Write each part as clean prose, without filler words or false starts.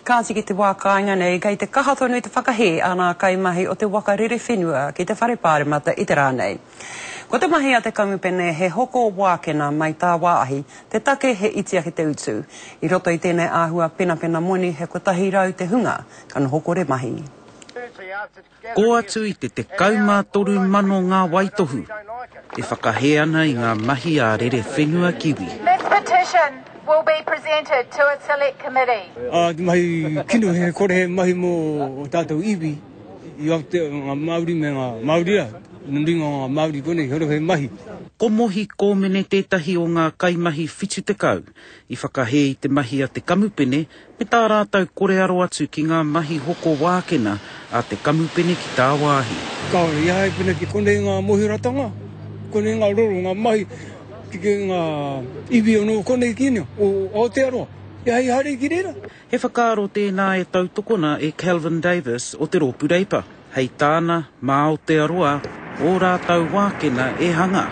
Kāsi ki te wā kāinga nei, kei te kaha tonu i te whakahe ana kaimahi o te waka rere whenua ki te whare pāremata i te rānei. Ko te mahi a te kamupene he hoko wākena mai tā wāahi, te take he iti ake te utu. I roto i tēnei āhua pena moni he kotahi rau te hunga, kanu hoko re mahi. Ko atu i te kauma toru mano ngā waitohu, e whakahe ana i ngā mahi a rere whenua kiwi. This petition will be presented to its select committee. Mahi kino he kore he mahi mo tātou iwi, i wakte ngā Māori me ngā Māoria, nundinga ngā Māori kone, horo he mahi. Ko mohi kōmene tētahi o ngā kaimahi whitu te kau, i whakahe i te mahi a te kamupene, me tā rātau kore aro atu ki ngā mahi hoko wākena a te kamupene ki tā wāhi. Kaore, ia hei pena ki kone ngā mohiratanga, kone ngā roro, ngā mahi, ki ngā iwi ono kone kino, o Aotearoa. Ia hei hare ki rera. He whakaaro tēnā e tautokona e Calvin Davis o te Rōpū Reipa. Hei tāna, mā Aotearoa, o rātau wākena e hanga.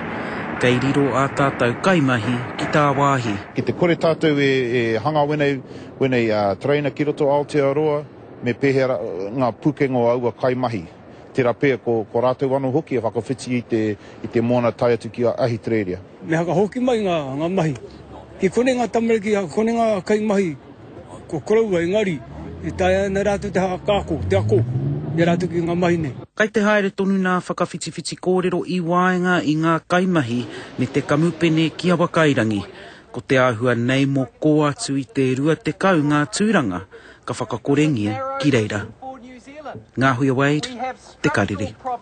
Kei riro a tātou kaimahi ki tā wāhi. Ki te kore tātou e hanga wenei traina ki roto Aotearoa, me pehera ngā pukengo aua kaimahi. Tērā pēr ko rātou anu hoki e whakawhiti i te moana tai atu ki a Ahitreria. Me haka hoki mai ngā mahi. Ki kone ngā tamariki, kone ngā kaimahi, ko koraua e ngari, e tai ana rātou te haka kāko, te ako, e rātou ki ngā mahi nei. Kai te haere tonu nā whakawhitiwhiti kōrero i waenga i ngā kaimahi me te kamupene ki awa kairangi. Ko te āhua nei mo ko atu i te rua te kau ngā tūranga, ka whakakorengia ki reira. Ngā Huia Wade, Te Kariri.